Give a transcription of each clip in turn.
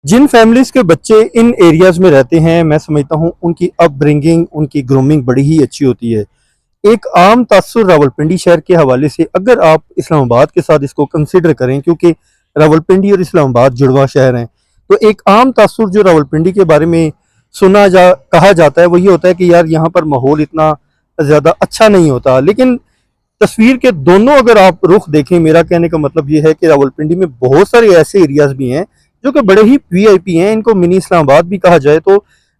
जिन families के बच्चे इन areas में रहते हैं, मैं समझता हूँ उनकी अपब्रिंगिंग, उनकी ग्रूमिंग बड़ी ही अच्छी होती है। एक आम तासुर रावलपिंडी शहर के हवाले से अगर आप इस्लामाबाद के साथ इसको कंसिडर करें, क्योंकि रावलपिंडी और इस्लामाबाद जुड़वा शहर हैं, तो एक आम तासुर जो रावलपिंडी के बारे में कहा जाता है वो ये होता है कि यार यहाँ पर माहौल इतना ज़्यादा अच्छा नहीं होता। लेकिन तस्वीर के दोनों अगर आप रुख देखें, मेरा कहने का मतलब ये है कि रावलपिंडी में बहुत सारे ऐसे एरियाज भी हैं जो कि बड़े ही वीआईपी हैं। इनको मिनी इस्लामाबाद भी कहा जाए तो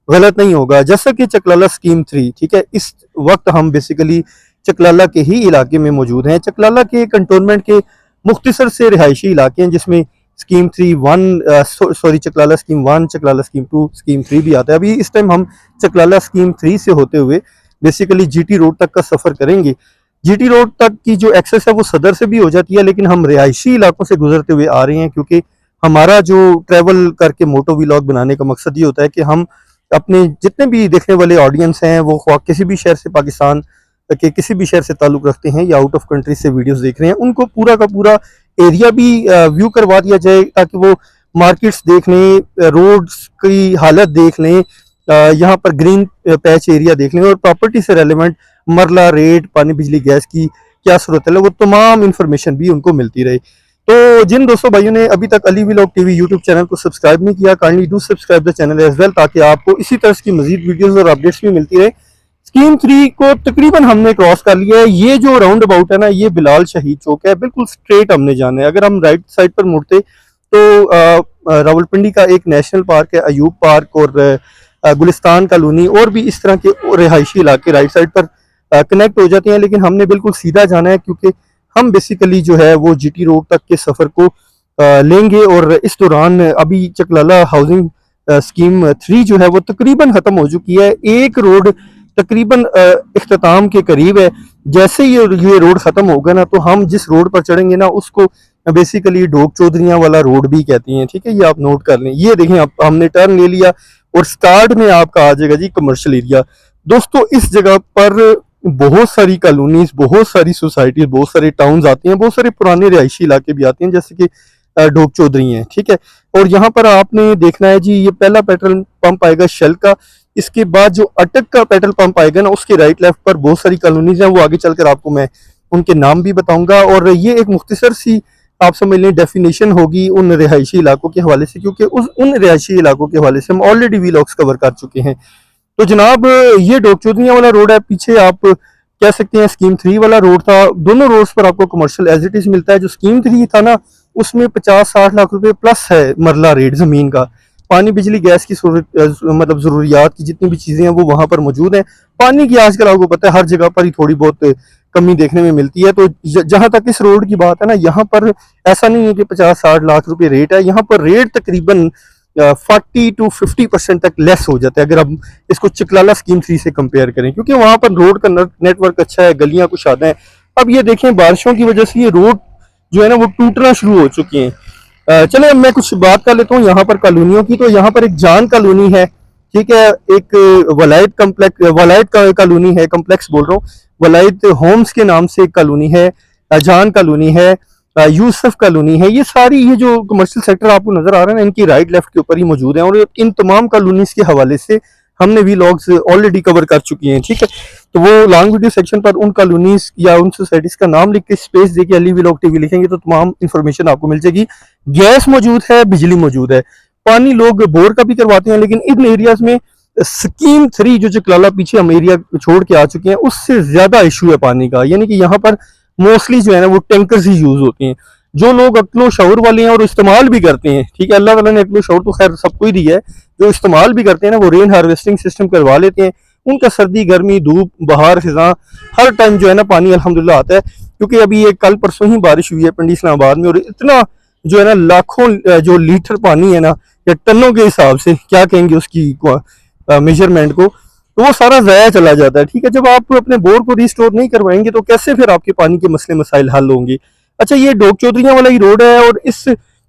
गलत नहीं होगा। जैसा कि चकलाला स्कीम 3, ठीक है, इस वक्त हम बेसिकली चकलाला के ही इलाके में मौजूद हैं। चकलाला के कंटोनमेंट के मुख्तसर से रिहायशी इलाके हैं जिसमें scheme 3 one sorry Chaklala scheme 1, Chaklala scheme 2, scheme 3 भी आता है। अभी इस टाइम हम चकलाला स्कीम 3 से होते हुए बेसिकली जीटी रोड तक का सफ़र करेंगे। जीटी रोड तक की जो एक्सेस है वो सदर से भी हो जाती है, लेकिन हम रिहायशी इलाकों से गुजरते हुए आ रहे हैं क्योंकि हमारा जो ट्रैवल करके मोटो व्लॉग बनाने का मकसद ये होता है कि हम अपने जितने भी देखने वाले ऑडियंस हैं वो ख्वाह किसी भी शहर से, पाकिस्तान के किसी भी शहर से ताल्लुक़ रखते हैं या आउट ऑफ कंट्री से वीडियोस देख रहे हैं, उनको पूरा का पूरा एरिया भी व्यू करवा दिया जाए ताकि वो मार्केट्स देख लें, रोड्स की हालत देख लें, यहाँ पर ग्रीन पैच एरिया देख लें और प्रॉपर्टी से रेलिवेंट मरला रेट, पानी बिजली गैस की क्या सूरत है, वो तमाम इंफॉर्मेशन भी उनको मिलती रहे। तो जिन दोस्तों भाइयों ने अभी तक Ali vlog TV YouTube channel को सब्सक्राइब नहीं किया, kindly do subscribe the channel as well, ताकि आपको इसी तरह की मजीद वीडियोस और अपडेट्स भी मिलती रहे। स्कीम 3 को तकरीबन हमने क्रॉस कर लिया है। ये जो राउंड अबाउट है ना, ये बिलाल शहीद चौक है, बिल्कुल स्ट्रेट हमने जाना है। अगर हम राइट साइड पर मुड़ते तो रावलपिंडी का एक नेशनल पार्क है, अयूब पार्क और गुलिस्तान कॉलोनी और भी इस तरह के रिहायशी इलाके राइट साइड पर कनेक्ट हो जाते हैं। लेकिन हमने बिल्कुल सीधा जाना है क्योंकि हम बेसिकली जो है वो जीटी रोड तक के सफ़र को लेंगे। और इस दौरान अभी चकलाला हाउसिंग स्कीम 3 जो है वो तकरीबन ख़त्म हो चुकी है। एक रोड तकरीबन इख्तिताम के करीब है। जैसे ये रोड ख़त्म होगा ना, तो हम जिस रोड पर चढ़ेंगे ना उसको बेसिकली डोक चौधरियाँ वाला रोड भी कहती हैं, ठीक है, ये आप नोट कर लें। ये देखें, आप हमने टर्न ले लिया और स्टार्ट में आपका आ जाएगा जी कमर्शियल एरिया। दोस्तों इस जगह पर बहुत सारी कॉलोनीज, बहुत सारी सोसाइटीज, बहुत सारे टाउन्स आते हैं, बहुत सारे पुराने रिहायशी इलाके भी आते हैं जैसे कि डोक चौधरी हैं, ठीक है। और यहाँ पर आपने देखना है जी, ये पहला पेट्रोल पंप आएगा शेल का। इसके बाद जो अटक का पेट्रोल पंप आएगा ना, उसके राइट लेफ्ट पर बहुत सारी कॉलोनीज हैं, वो आगे चलकर आपको मैं उनके नाम भी बताऊंगा। और ये एक मुख्तसर सी आप समझ लें डेफिनेशन होगी उन रिहायशी इलाकों के हवाले से, क्योंकि उन रिहायशी इलाकों के हवाले से हम ऑलरेडी व्लॉग्स कवर कर चुके हैं। तो जनाब ये डोक चौधरियाँ वाला रोड है, पीछे आप कह सकते हैं स्कीम 3 वाला रोड था। दोनों रोड्स पर आपको कमर्शियल एज इट इज मिलता है। जो स्कीम 3 था ना, उसमें 50-60 लाख रुपए प्लस है मरला रेट ज़मीन का। पानी बिजली गैस की मतलब ज़रूरियात की जितनी भी चीज़ें हैं वो वहाँ पर मौजूद हैं। पानी की आजकल आपको पता है हर जगह पर ही थोड़ी बहुत कमी देखने में मिलती है। तो जहाँ तक इस रोड की बात है ना, यहाँ पर ऐसा नहीं है कि 50-60 लाख रुपए रेट है। यहाँ पर रेट तकरीबन 40 to 50% तक लेस हो जाता है अगर हम इसको चकलाला स्कीम 3 से कंपेयर करें, क्योंकि वहाँ पर रोड का नेटवर्क अच्छा है, गलियाँ कुशादा हैं। अब ये देखें, बारिशों की वजह से ये रोड जो है ना वो टूटना शुरू हो चुकी हैं। चले अब मैं कुछ बात कर लेता हूँ यहाँ पर कॉलोनियों की। तो यहाँ पर एक जान कॉलोनी है, ठीक है, एक वलायत कॉलोनी है, कम्प्लेक्स बोल रहा हूँ, वलायत होम्स के नाम से एक कॉलोनी है, जान कॉलोनी है, यूसुफ कॉलोनी है। ये सारी ये जो कमर्शियल सेक्टर आपको नजर आ रहा है ना, इनकी राइट लेफ्ट के ऊपर ही मौजूद है। और इन तमाम कॉलोनीज के हवाले से हमने व्लॉग्स ऑलरेडी कवर कर चुकी हैं, ठीक है। तो वो लॉन्ग वीडियो सेक्शन पर उन कॉलोनीज या उन सोसाइटीज का नाम लिख के स्पेस देके अली व्लॉग टीवी लिखेंगे तो तमाम इंफॉर्मेशन आपको मिल जाएगी। गैस मौजूद है, बिजली मौजूद है, पानी लोग बोर का भी करवाते हैं। लेकिन इन एरियाज में स्कीम 3 जो चकलाला पीछे हम एरिया छोड़ के आ चुके हैं, उससे ज्यादा इशू है पानी का। यानी कि यहाँ पर मोस्टली जो है ना वो टैंकर्स ही यूज होते हैं। जो लोग अक्लो शऊर वाले हैं और इस्तेमाल भी करते हैं, ठीक है, अल्लाह ताला ने अक्लो शऊर तो खैर सबको ही दिया है, जो इस्तेमाल भी करते हैं ना वो रेन हार्वेस्टिंग सिस्टम करवा लेते हैं। उनका सर्दी गर्मी धूप बहार खिजा हर टाइम जो है ना पानी अल्हम्दुलिल्लाह आता है। क्योंकि अभी ये कल परसों ही बारिश हुई है पिंडी इस्लामाबाद में, और इतना जो है ना लाखों जो लीटर पानी है ना, या टनों के हिसाब से क्या कहेंगे उसकी मेजरमेंट को, तो वो सारा ज़ाया चला जाता है, ठीक है। जब आप अपने बोर को रिस्टोर नहीं करवाएंगे तो कैसे फिर आपके पानी के मसले मसाइल हल होंगे। अच्छा, ये डोक चौधरियाँ वाला ही रोड है और इस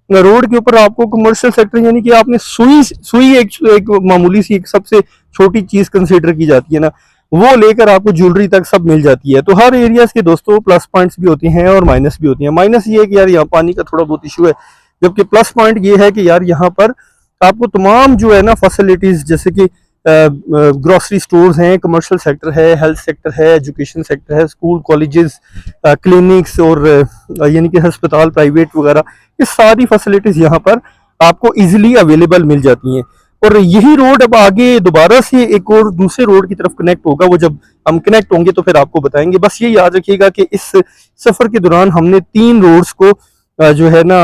रोड के ऊपर आपको कमर्शियल सेक्टर, यानी कि आपने सुई एक मामूली सी एक सबसे छोटी चीज़ कंसिडर की जाती है ना, वो लेकर आपको ज्वेलरी तक सब मिल जाती है। तो हर एरियाज के दोस्तों प्लस पॉइंट्स भी होते हैं और माइनस भी होती हैं। माइनस ये है कि यार यहाँ पानी का थोड़ा बहुत इशू है, जबकि प्लस पॉइंट ये है कि यार यहाँ पर आपको तमाम जो है ना फैसिलिटीज़, जैसे कि ग्रोसरी स्टोर्स हैं, कमर्शियल सेक्टर है, हेल्थ सेक्टर है, एजुकेशन सेक्टर है, स्कूल कॉलेजेस, क्लिनिक्स और यानी कि अस्पताल प्राइवेट वगैरह, ये सारी फैसिलिटीज़ यहाँ पर आपको इजीली अवेलेबल मिल जाती हैं। और यही रोड अब आगे दोबारा से एक और दूसरे रोड की तरफ कनेक्ट होगा। वो जब हम कनेक्ट होंगे तो फिर आपको बताएंगे। बस ये याद रखिएगा कि इस सफ़र के दौरान हमने 3 रोड्स को जो है ना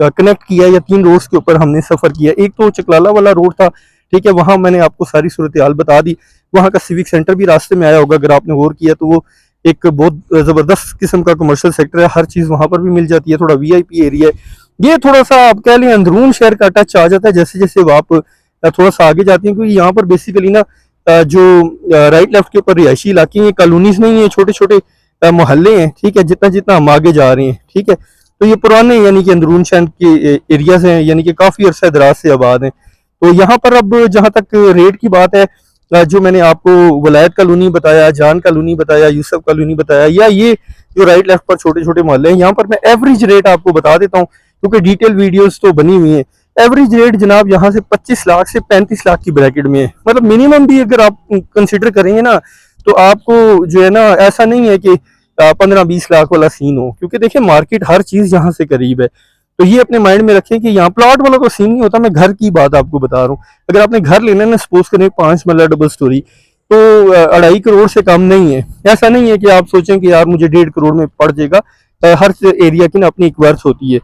कनेक्ट किया, या 3 रोड्स के ऊपर हमने सफ़र किया। एक तो चकलाला वाला रोड था, ठीक है, वहाँ मैंने आपको सारी सूरत हाल बता दी। वहाँ का सिविक सेंटर भी रास्ते में आया होगा, अगर आपने गौर किया तो वो एक बहुत ज़बरदस्त किस्म का कमर्शियल सेक्टर है, हर चीज़ वहाँ पर भी मिल जाती है, थोड़ा वीआईपी एरिया है। ये थोड़ा सा आप कह लें अंदरून शहर का टच आ जाता है जैसे जैसे आप थोड़ा सा आगे जाती हैं, क्योंकि यहाँ पर बेसिकली ना जो राइट लेफ्ट के ऊपर रिहायशी इलाके हैं, कॉलोनीज नहीं है, छोटे छोटे मोहल्ले हैं, ठीक है, जितना जितना हम आगे जा रहे हैं, ठीक है। तो ये पुराने यानी कि अंदरून शहर के एरियाज हैं, यानी कि काफ़ी अरसा दराज से आबाद हैं। तो यहाँ पर अब जहाँ तक रेट की बात है, जो मैंने आपको वलायत कॉलोनी बताया, जान कॉलोनी बताया, यूसुफ कॉलोनी बताया, या ये जो राइट लेफ्ट पर छोटे छोटे मोहल्ले हैं, यहाँ पर मैं एवरेज रेट आपको बता देता हूँ, क्योंकि डिटेल वीडियोस तो बनी हुई हैं। एवरेज रेट जनाब यहाँ से 25 लाख से 35 लाख की ब्रैकेट में है। मतलब मिनिमम भी अगर आप कंसिडर करेंगे ना, तो आपको जो है ना ऐसा नहीं है कि 15-20 लाख वाला सीन हो, क्योंकि देखिए मार्केट हर चीज़ यहाँ से करीब है। तो ये अपने माइंड में रखें कि यहाँ प्लॉट वाला कोई सीन नहीं होता। मैं घर की बात आपको बता रहा हूँ। अगर आपने घर लेना है ना, सपोज करें 5 मरला डबल स्टोरी, तो 2.5 करोड़ से कम नहीं है। ऐसा नहीं है कि आप सोचें कि यार मुझे 1.5 करोड़ में पड़ जाएगा। हर एरिया की ना अपनी एक वर्थ होती है,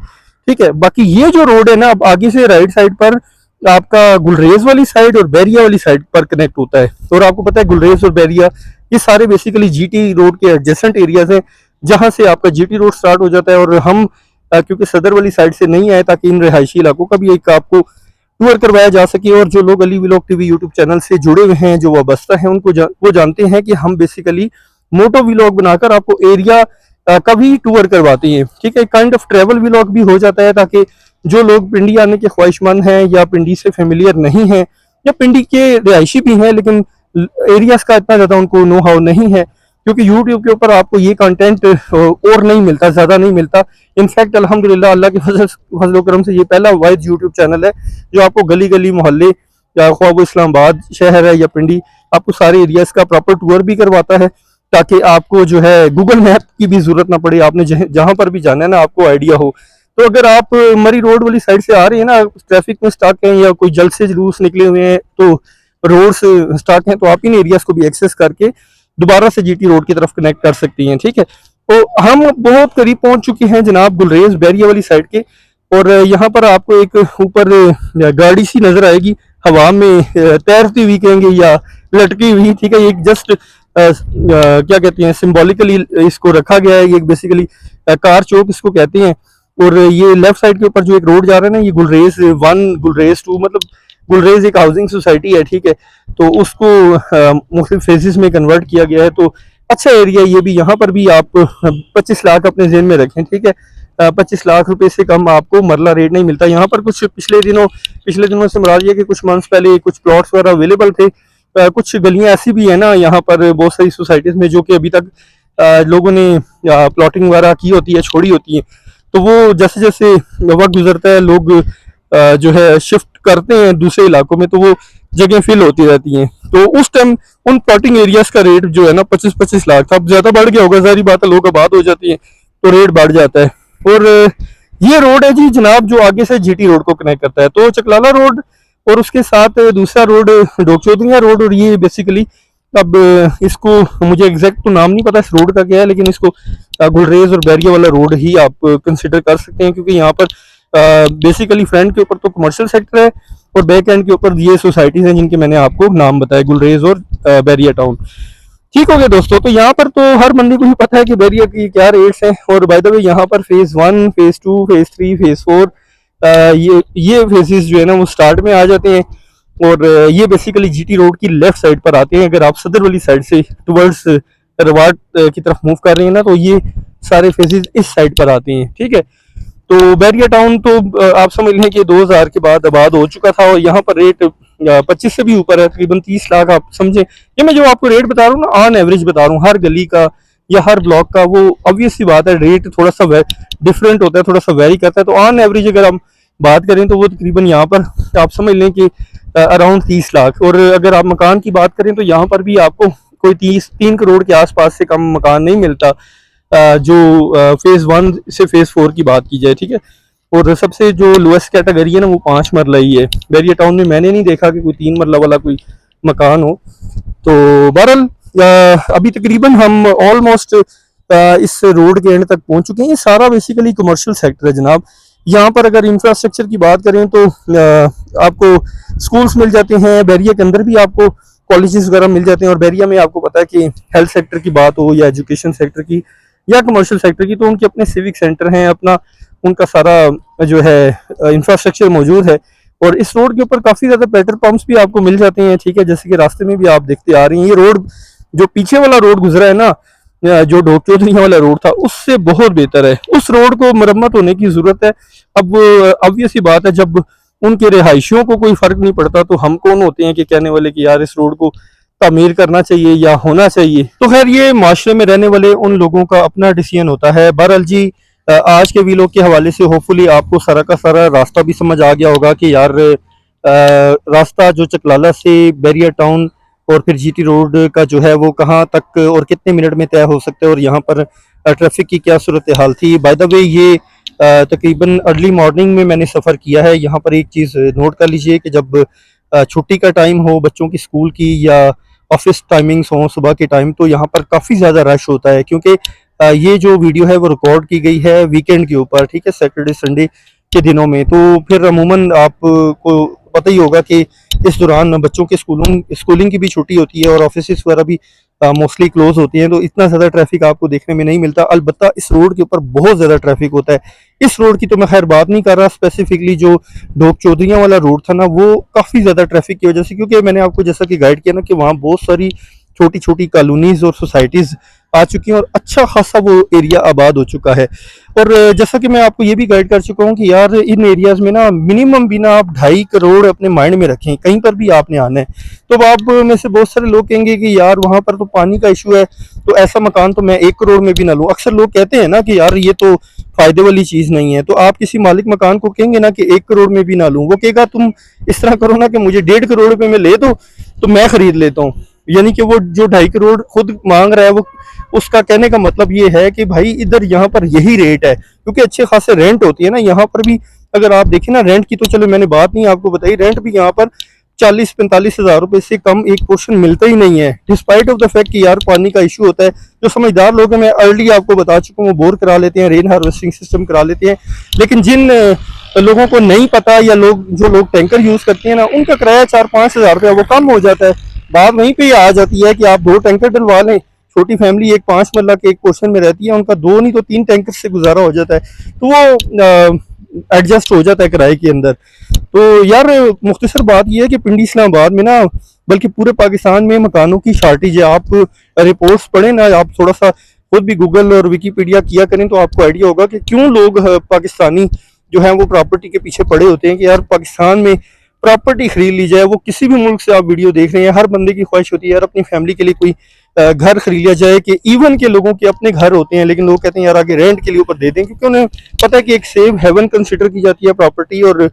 ठीक है। बाकी ये जो रोड है ना, अब आगे से राइट साइड पर आपका गुलरेज वाली साइड और बैरिया वाली साइड पर कनेक्ट होता है। और आपको पता है गुलरेज और बैरिया ये सारे बेसिकली जीटी रोड के एडजेसेंट एरियाज हैं, जहां से आपका जीटी रोड स्टार्ट हो जाता है। और हम क्योंकि सदर वाली साइड से नहीं आए, ताकि इन रिहायशी इलाकों का भी एक आपको टूर करवाया जा सके। और जो लोग Ali vlog TV YouTube channel से जुड़े हुए हैं, जो वाबस्ता हैं, उनको वो जानते हैं कि हम बेसिकली मोटो व्लॉग बनाकर आपको एरिया का भी टूर करवाते हैं, ठीक है। काइंड ऑफ ट्रैवल व्लॉग भी हो जाता है, ताकि जो लोग पिंडी आने के ख्वाहिशमंद हैं, या पिंडी से फेमिलियर नहीं हैं, या पिंडी के रिहायशी भी हैं लेकिन एरियाज का इतना ज़्यादा उनको नो हाउ नहीं है, क्योंकि यूट्यूब के ऊपर आपको ये कंटेंट और नहीं मिलता, ज़्यादा नहीं मिलता। इनफैक्ट अल्हम्दुलिल्लाह अल्लाह के फजल करम से ये पहला वाइड यूट्यूब चैनल है जो आपको गली गली मोहल्ले, या ख्वाह वो इस्लामाबाद शहर है या पिंडी, आपको सारे एरियाज का प्रॉपर टूर भी करवाता है, ताकि आपको जो है गूगल मैप की भी जरूरत ना पड़े। आपने जहाँ पर भी जाना है ना, आपको आइडिया हो। तो अगर आप मरी रोड वाली साइड से आ रहे हैं ना, ट्रैफिक में स्टक हैं, या कोई जल्द से जुलूस निकले हुए हैं, तो रोड्स स्टक हैं, तो आप इन एरियाज को भी एक्सेस करके दोबारा से जीटी रोड की तरफ कनेक्ट कर सकती हैं, ठीक है। तो हम बहुत करीब पहुंच चुके हैं जनाब गुलरेज बैरिया वाली साइड के। और यहाँ पर आपको एक ऊपर गाड़ी सी नजर आएगी, हवा में तैरती हुई कहेंगे या लटकी हुई, ठीक है। एक जस्ट क्या कहते हैं, सिंबॉलिकली इसको रखा गया है। ये बेसिकली कार चौक इसको कहते हैं। और ये लेफ्ट साइड के ऊपर जो एक रोड जा रहा है ना, ये गुलरेज 1 गुलरेज 2, मतलब गुलरेज एक हाउसिंग सोसाइटी है, ठीक है। तो उसको मुख्तलिफ फेजेस में कन्वर्ट किया गया है। तो अच्छा एरिया ये भी। यहाँ पर भी आप 25 लाख अपने जेहन में रखें, ठीक है। 25 लाख रुपए से कम आपको मरला रेट नहीं मिलता यहाँ पर। कुछ पिछले दिनों से मुराद ये कि कुछ मंथ्स पहले कुछ प्लॉट्स वगैरह अवेलेबल थे। कुछ गलियां ऐसी भी है ना यहाँ पर बहुत सारी सोसाइटीज में, जो कि अभी तक लोगों ने प्लॉटिंग वगैरह की होती है, छोड़ी होती है। तो वो जैसे जैसे वक्त गुजरता है, लोग जो है शिफ्ट करते हैं दूसरे इलाकों में, तो वो जगह फिल होती रहती हैं। तो उस टाइम उन प्लॉटिंग एरियाज का रेट जो है ना 25-25 लाख था। अब ज्यादा बढ़ गया होगा, जाहिर बात है, लोग आबाद हो जाती हैं तो रेट बढ़ जाता है। और ये रोड है जी जनाब जो आगे से जीटी रोड को कनेक्ट करता है। तो चकलाला रोड और उसके साथ दूसरा रोड डोक चौधरी रोड। और ये बेसिकली अब इसको मुझे एग्जैक्ट तो नाम नहीं पता इस रोड का क्या है, लेकिन इसको गुलरेज और बैरिया वाला रोड ही आप कंसिडर कर सकते हैं, क्योंकि यहाँ पर बेसिकली फ्रंट के ऊपर तो कमर्शियल सेक्टर है, और बैक एंड के ऊपर ये सोसाइटीज हैं जिनके मैंने आपको नाम बताया, गुलरेज और बैरिया टाउन। ठीक हो गया दोस्तों। तो यहाँ पर तो हर बंदे को ही पता है कि बैरिया की क्या रेट्स हैं। और बाय द वे यहाँ पर फेज 1, फेज 2, फेज 3, फेज 4 ये फेजेस जो है ना वो स्टार्ट में आ जाते हैं। और ये बेसिकली जीटी रोड की लेफ्ट साइड पर आते हैं। अगर आप सदर वाली साइड से टुवर्ड्स रवाट की तरफ मूव कर रहे हैं ना, तो ये सारे फेजेस इस साइड पर आते हैं, ठीक है। तो बैरिया टाउन तो आप समझ लें कि 2000 के बाद आबाद हो चुका था, और यहाँ पर रेट 25 से भी ऊपर है, तकरीबन 30 लाख आप समझें। ये मैं जो आपको रेट बता रहा हूँ ना, ऑन एवरेज बता रहा हूँ, हर गली का या हर ब्लॉक का वो ऑब्वियस सी बात है, रेट थोड़ा सा डिफरेंट होता है, थोड़ा सा वेरी करता है। तो ऑन एवरेज अगर हम बात करें तो वो तकरीबन यहाँ पर आप समझ लें कि अराउंड 30 लाख। और अगर आप मकान की बात करें तो यहाँ पर भी आपको कोई 3 करोड़ के आसपास से कम मकान नहीं मिलता, जो फेज़ 1 से फेज़ 4 की बात की जाए, ठीक है। और सबसे जो लोएस्ट कैटेगरी है ना वो 5 मरला ही है। बैरिया टाउन में मैंने नहीं देखा कि कोई 3 मरला वाला कोई मकान हो। तो बहरहाल अभी तकरीबन हम ऑलमोस्ट इस रोड के एंड तक पहुंच चुके हैं। ये सारा बेसिकली कमर्शियल सेक्टर है जनाब। यहाँ पर अगर इंफ्रास्ट्रक्चर की बात करें तो आपको स्कूल्स मिल जाते हैं, बैरिया के अंदर भी आपको कॉलेजेस वगैरह मिल जाते हैं। और बैरिया में आपको पता है कि हेल्थ सेक्टर की बात हो या एजुकेशन सेक्टर की या कमर्शियल सेक्टर की, तो उनके अपने सिविक सेंटर हैं, अपना उनका सारा जो है इंफ्रास्ट्रक्चर मौजूद है। और इस रोड के ऊपर काफ़ी ज़्यादा पेट्रोल पंप्स भी आपको मिल जाते हैं, ठीक है, जैसे कि रास्ते में भी आप देखते आ रही हैं। ये रोड जो पीछे वाला रोड गुजरा है ना, जो ढोक चौधरी वाला रोड था, उससे बहुत बेहतर है। उस रोड को मरम्मत होने की ज़रूरत है। अब ऑब्वियस ही बात है, जब उनके रिहायशियों को कोई फ़र्क नहीं पड़ता तो हम कौन होते हैं कि कहने वाले कि यार इस रोड को तामीर करना चाहिए या होना चाहिए। तो खैर ये माशरे में रहने वाले उन लोगों का अपना डिसीजन होता है। बहरहाल जी, आज के वीलॉग के हवाले से होपफुली आपको सारा का सारा रास्ता भी समझ आ गया होगा कि यार रास्ता जो चकलाला से बैरिया टाउन और फिर जीटी रोड का जो है वो कहाँ तक और कितने मिनट में तय हो सकता है, और यहाँ पर ट्रैफिक की क्या सूरत हाल थी। बाय द वे ये तकरीबन अर्ली मॉर्निंग में मैंने सफ़र किया है। यहाँ पर एक चीज़ नोट कर लीजिए कि जब छुट्टी का टाइम हो बच्चों की स्कूल की या ऑफिस टाइमिंग्स हों सुबह के टाइम, तो यहाँ पर काफ़ी ज़्यादा रश होता है, क्योंकि ये जो वीडियो है वो रिकॉर्ड की गई है वीकेंड के ऊपर, ठीक है, सैटरडे संडे के दिनों में। तो फिर अमूमन आपको पता ही होगा कि इस दौरान बच्चों के स्कूलिंग की भी छुट्टी होती है और ऑफिस वगैरह भी मोस्टली क्लोज होती हैं, तो इतना ज़्यादा ट्रैफिक आपको देखने में नहीं मिलता। अलबत्ता इस रोड के ऊपर बहुत ज़्यादा ट्रैफिक होता है। इस रोड की तो मैं खैर बात नहीं कर रहा, स्पेसिफिकली जो ढोक चौधरियाँ वाला रोड था ना, वो काफ़ी ज़्यादा ट्रैफिक की वजह से, क्योंकि मैंने आपको जैसा कि गाइड किया ना कि वहाँ बहुत सारी छोटी छोटी कॉलोनीज और सोसाइटीज़ आ चुकी हैं और अच्छा खासा वो एरिया आबाद हो चुका है। और जैसा कि मैं आपको ये भी गाइड कर चुका हूँ कि यार इन एरियाज़ में ना मिनिमम भी ना आप 2.5 करोड़ अपने माइंड में रखें, कहीं पर भी आपने आना है। तो अब आप में से बहुत सारे लोग कहेंगे कि यार वहाँ पर तो पानी का इशू है, तो ऐसा मकान तो मैं 1 करोड़ में भी ना लूँ। अक्सर लोग कहते हैं ना कि यार ये तो फ़ायदे वाली चीज़ नहीं है। तो आप किसी मालिक मकान को कहेंगे ना कि 1 करोड़ में भी ना लूँ, वो कहेगा तुम इस तरह करो ना कि मुझे 1.5 करोड़ रुपये में ले दो तो मैं ख़रीद लेता हूँ। यानी कि वो जो 2.5 करोड़ खुद मांग रहा है, वो उसका कहने का मतलब ये है कि भाई इधर यहाँ पर यही रेट है, क्योंकि अच्छे खासे रेंट होती है ना यहाँ पर भी। अगर आप देखें ना रेंट की, तो चलो मैंने बात नहीं आपको बताई, रेंट भी यहाँ पर 40-45 हज़ार रुपए से कम एक पोर्शन मिलता ही नहीं है, डिस्पाइट ऑफ द फैक्ट कि यार पानी का इशू होता है। जो समझदार लोग हैं, मैं अर्ली आपको बता चुका हूँ, वो बोर करा लेते हैं, रेन हार्वेस्टिंग सिस्टम करा लेते हैं। लेकिन जिन लोगों को नहीं पता या जो लोग टैंकर यूज करते हैं ना, उनका किराया 4-5 हज़ार रुपया वो कम हो जाता है। बात वहीं पे आ जाती है कि आप 2 टैंकर डलवा लें। छोटी फैमिली एक 5 मरला के एक पोर्शन में रहती है, उनका 2 नहीं तो 3 टैंकर से गुजारा हो जाता है, तो वो एडजस्ट हो जाता है किराए के अंदर। तो यार मुख्तसर बात यह है कि पिंडी इस्लामाबाद में ना, बल्कि पूरे पाकिस्तान में मकानों की शार्टेज है। आप रिपोर्ट्स पढ़ें ना, आप थोड़ा सा खुद भी गूगल और विकीपीडिया किया करें तो आपको आइडिया होगा कि क्यों लोग पाकिस्तानी जो है वो प्रॉपर्टी के पीछे पड़े होते हैं कि यार पाकिस्तान में प्रॉपर्टी खरीद ली जाए। वो किसी भी मुल्क से आप वीडियो देख रहे हैं, हर बंदे की ख्वाहिश होती है यार अपनी फैमिली के लिए कोई घर खरीद लिया जाए, कि इवन के लोगों के अपने घर होते हैं लेकिन लोग कहते हैं यार आगे रेंट के लिए ऊपर दे दें, क्योंकि उन्हें पता है कि एक सेव हेवन कंसिडर की जाती है प्रॉपर्टी। और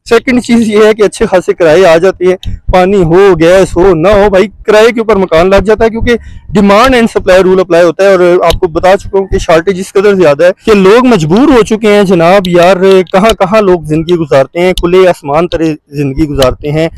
सेकंड चीज़ ये है कि अच्छे खासे किराए आ जाते हैं, पानी हो गैस हो ना हो, भाई किराए के ऊपर मकान लग जाता है, क्योंकि demand and supply rule apply होता है। और आपको बता चुका हूँ कि शार्टेज इस कदर ज़्यादा है कि लोग मजबूर हो चुके हैं जनाब। यार कहाँ कहाँ लोग ज़िंदगी गुजारते हैं, खुले आसमान तरह ज़िंदगी गुजारते हैं।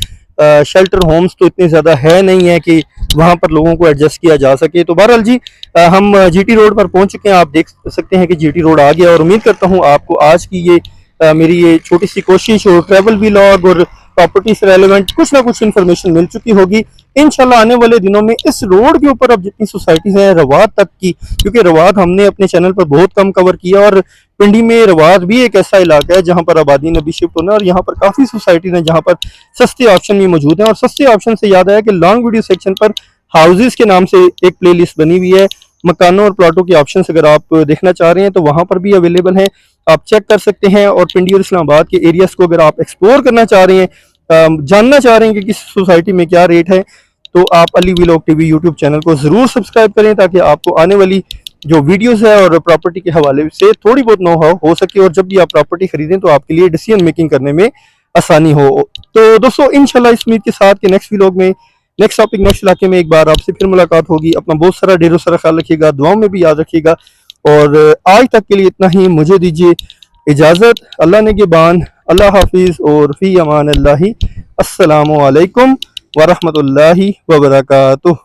शेल्टर होम्स तो इतने ज़्यादा है नहीं है कि वहाँ पर लोगों को एडजस्ट किया जा सके। तो बहरहाल जी, हम जीटी रोड पर पहुँच चुके हैं। आप देख सकते हैं कि जीटी रोड आ गया, और उम्मीद करता हूँ आपको आज की ये मेरी ये छोटी सी कोशिश और ट्रैवल व्लॉग और प्रॉपर्टी से रेलेवेंट कुछ ना कुछ इन्फॉर्मेशन मिल चुकी होगी। इंशाल्लाह आने वाले दिनों में इस रोड के ऊपर अब जितनी सोसाइटीज़ हैं रवात तक की, क्योंकि रवात हमने अपने चैनल पर बहुत कम कवर किया, और पिंडी में रवात भी एक ऐसा इलाका है जहाँ पर आबादी ने भी शिफ्ट होना, और यहाँ पर काफ़ी सोसाइटीज़ हैं जहाँ पर सस्ते ऑप्शन भी मौजूद हैं। और सस्ते ऑप्शन से याद आया कि लॉन्ग वीडियो सेक्शन पर हाउसेज के नाम से एक प्ले लिस्ट बनी हुई है। मकानों और प्लाटों के ऑप्शन अगर आप देखना चाह रहे हैं तो वहाँ पर भी अवेलेबल हैं, आप चेक कर सकते हैं। और पिंडी और इस्लामाबाद के एरियाज़ को अगर आप एक्सप्लोर करना चाह रहे हैं, जानना चाह रहे हैं कि किस सोसाइटी में क्या रेट है, तो आप Ali vlog TV YouTube channel को ज़रूर सब्सक्राइब करें, ताकि आपको आने वाली जो वीडियोस है और प्रॉपर्टी के हवाले से थोड़ी बहुत नो हाउ हो सके और जब भी आप प्रॉपर्टी खरीदें तो आपके लिए डिसीजन मेकिंग करने में आसानी हो। तो दोस्तों इंशाल्लाह इस उम्मीद के साथ कि नेक्स्ट व्लॉग में नेक्स्ट टॉपिक नेक्स्ट इलाके में एक बार आपसे फिर मुलाकात होगी। अपना बहुत सारा ढेरों सारा ख्याल रखिएगा, दुआओं में भी याद रखिएगा और आज तक के लिए इतना ही। मुझे दीजिए इजाज़त। अल्लाह ने के बान। अल्लाह हाफिज़ और फ़ी अमान अल्लाही। अस्सलामु अलैकुम व रहमतुल्लाहि व बरकातुहू।